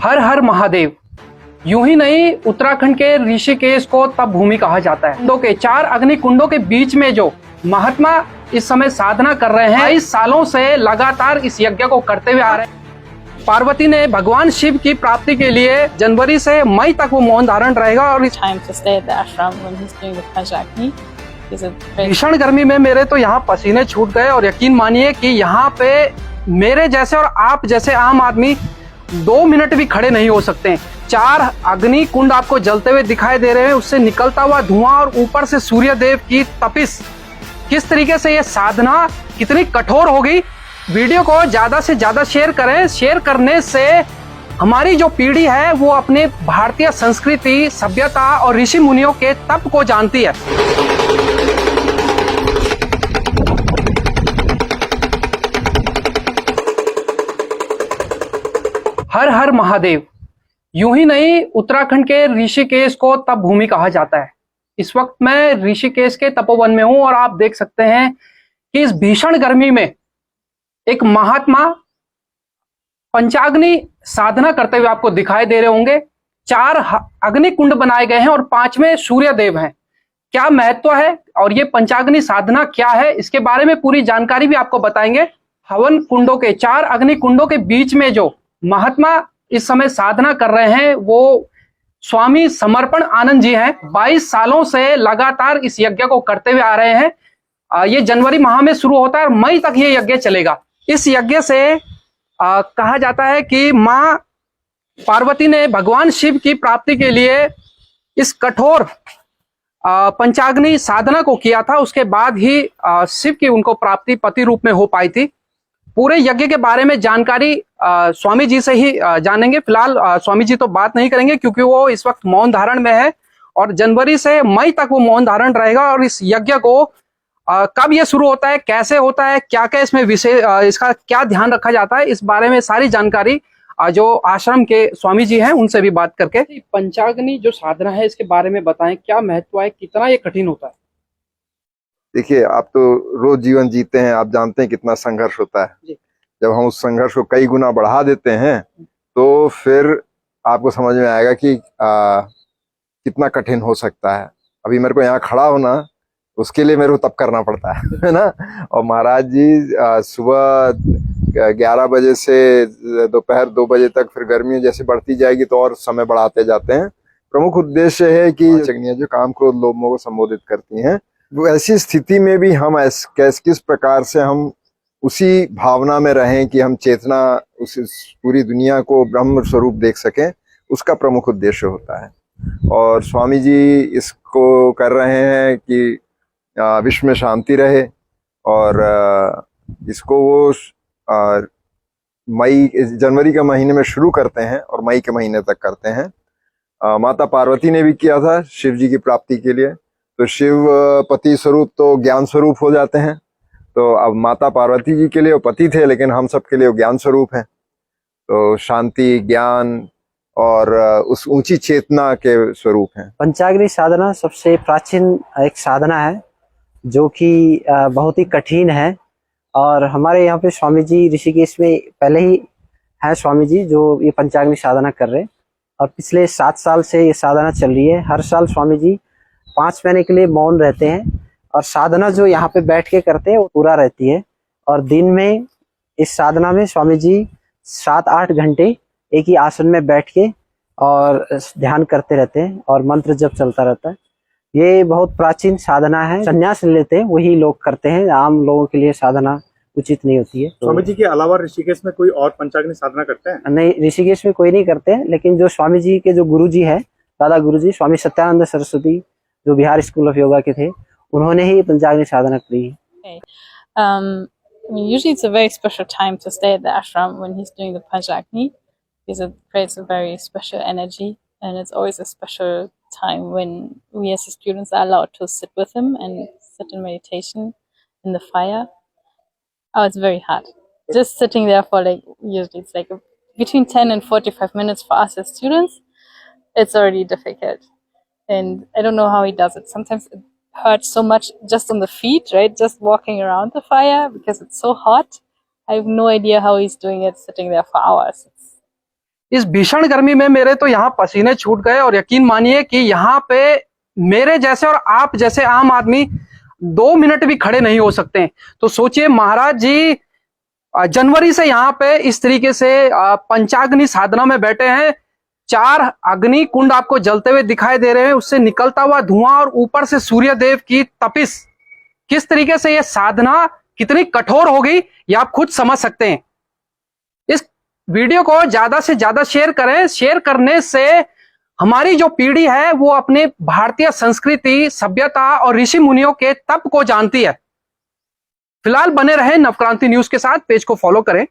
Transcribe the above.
हर हर महादेव। यूं ही नहीं, उत्तराखंड के ऋषिकेश को तप भूमि कहा जाता है। कुंडों के 4 अग्नि कुंडों के बीच में जो महात्मा इस समय साधना कर रहे हैं, 22 सालों से लगातार इस यज्ञ को करते हुए आ रहे हैं। पार्वती ने भगवान शिव की प्राप्ति के लिए जनवरी से मई तक वो मौन धारण रहेगा और भीषण गर्मी में मेरे तो यहाँ पसीने छूट गए। और यकीन मानिए कि यहाँ पे मेरे जैसे और आप जैसे आम आदमी 2 मिनट भी खड़े नहीं हो सकते। 4 अग्नि कुंड आपको जलते हुए दिखाई दे रहे हैं, उससे निकलता हुआ धुआं और ऊपर से सूर्य देव की तपिश। किस तरीके से ये साधना कितनी कठोर होगी। वीडियो को ज्यादा से ज्यादा शेयर करें। शेयर करने से हमारी जो पीढ़ी है वो अपने भारतीय संस्कृति, सभ्यता और ऋषि मुनियों के तप को जानती है। हर हर महादेव। यूं ही नहीं, उत्तराखंड के ऋषिकेश को तप भूमि कहा जाता है। इस वक्त मैं ऋषिकेश के तपोवन में हूं और आप देख सकते हैं कि इस भीषण गर्मी में एक महात्मा पंचाग्नि साधना करते हुए आपको दिखाई दे रहे होंगे। 4 अग्नि कुंड बनाए गए हैं और 5वें सूर्य देव हैं। क्या महत्व है और ये पंचाग्नि साधना क्या है, इसके बारे में पूरी जानकारी भी आपको बताएंगे। हवन कुंडों के 4 अग्नि कुंडों के बीच में जो महात्मा इस समय साधना कर रहे हैं वो स्वामी समर्पण आनंद जी हैं। 22 सालों से लगातार इस यज्ञ को करते हुए आ रहे हैं। ये जनवरी माह में शुरू होता है और मई तक ये यज्ञ चलेगा। इस यज्ञ से कहा जाता है कि मां पार्वती ने भगवान शिव की प्राप्ति के लिए इस कठोर पंचाग्नि साधना को किया था। उसके बाद ही शिव की उनको प्राप्ति पति रूप में हो पाई थी। पूरे यज्ञ के बारे में जानकारी स्वामी जी से ही जानेंगे। फिलहाल स्वामी जी तो बात नहीं करेंगे क्योंकि वो इस वक्त मौन धारण में है और जनवरी से मई तक वो मौन धारण रहेगा। और इस यज्ञ को कब ये शुरू होता है, कैसे होता है, क्या क्या इसमें विशेष, इसका क्या ध्यान रखा जाता है, इस बारे में सारी जानकारी जो आश्रम के स्वामी जी हैं उनसे भी बात करके। पंचाग्नि जो साधना है इसके बारे में बताएं, क्या महत्व है, कितना ये कठिन होता है। देखिए, आप तो रोज जीवन जीते हैं, आप जानते हैं कितना संघर्ष होता है। जब हम उस संघर्ष को कई गुना बढ़ा देते हैं तो फिर आपको समझ में आएगा कि कितना कठिन हो सकता है। अभी मेरे को यहाँ खड़ा होना, उसके लिए मेरे को तप करना पड़ता है ना। और महाराज जी सुबह 11 बजे से दोपहर 2 बजे तक, फिर गर्मी जैसे बढ़ती जाएगी तो और समय बढ़ाते जाते हैं। प्रमुख उद्देश्य है कि अग्नियां जो काम क्रोध लोभ मोह को संबोधित करती हैं, वो ऐसी स्थिति में भी हम किस प्रकार से हम उसी भावना में रहें कि हम चेतना उस पूरी दुनिया को ब्रह्म स्वरूप देख सकें, उसका प्रमुख उद्देश्य होता है। और स्वामी जी इसको कर रहे हैं कि विश्व में शांति रहे। और इसको वो जनवरी के महीने में शुरू करते हैं और मई के महीने तक करते हैं। माता पार्वती ने भी किया था शिव जी की प्राप्ति के लिए। तो शिव पति स्वरूप तो ज्ञान स्वरूप हो जाते हैं। तो अब माता पार्वती जी के लिए वो पति थे, लेकिन हम सब के लिए वो ज्ञान स्वरूप हैं। तो शांति, ज्ञान और उस ऊंची चेतना के स्वरूप हैं। पंचाग्नि साधना सबसे प्राचीन एक साधना है जो कि बहुत ही कठिन है। और हमारे यहाँ पे स्वामी जी ऋषिकेश में पहले ही है स्वामी जी जो ये पंचाग्नि साधना कर रहे हैं और पिछले 7 साल से ये साधना चल रही है। हर साल स्वामी जी 5 महीने के लिए मौन रहते हैं और साधना जो यहाँ पे बैठ के करते हैं वो पूरा रहती है। और दिन में इस साधना में स्वामी जी 7-8 घंटे एक ही आसन में बैठ के और ध्यान करते रहते हैं और मंत्र जप चलता रहता है। ये बहुत प्राचीन साधना है। संन्यास लेते हैं वही लोग करते हैं, आम लोगों के लिए साधना उचित नहीं होती है। स्वामी जी के अलावा ऋषिकेश में कोई और पंचाग्नि साधना करते हैं? नहीं, ऋषिकेश में कोई नहीं करते हैं, लेकिन जो स्वामी जी के जो गुरु जी है, दादा गुरु जी स्वामी सत्यानंद सरस्वती जो बिहार स्कूल ऑफ योगा के थे, उन्होंने ही पंचाग्नि साधना की है। Usually it's a very special time to stay at the ashram when he's doing the Panchagni because it creates a very special energy, and it's always a special time when we as students are allowed to sit with him and sit in meditation in the fire. Oh, it's very hard. Just sitting there for usually it's between 10 and 45 minutes for us as students. It's already difficult. And I don't know how he does it. Sometimes it hurts so much just on the feet, right? Just walking around the fire because it's so hot. I have no idea how he's doing it sitting there for hours. इस भीषण गर्मी में मेरे तो यहाँ पसीने छूट गए, और यकीन मानिए कि यहाँ पे मेरे जैसे और आप जैसे आम आदमी 2 मिनट भी खड़े नहीं हो सकते हैं। तो सोचिए महाराज जी जनवरी से यहाँ पे इस तरीके से पंचाग्नि साधना में बैठे हैं। 4 अग्नि कुंड आपको जलते हुए दिखाई दे रहे हैं, उससे निकलता हुआ धुआं और ऊपर से सूर्य देव की तपिश। किस तरीके से यह साधना कितनी कठोर होगी ये आप खुद समझ सकते हैं। इस वीडियो को ज्यादा से ज्यादा शेयर करें। शेयर करने से हमारी जो पीढ़ी है वो अपने भारतीय संस्कृति, सभ्यता और ऋषि मुनियों के तप को जानती है। फिलहाल बने रहें नवक्रांति न्यूज के साथ, पेज को फॉलो करें।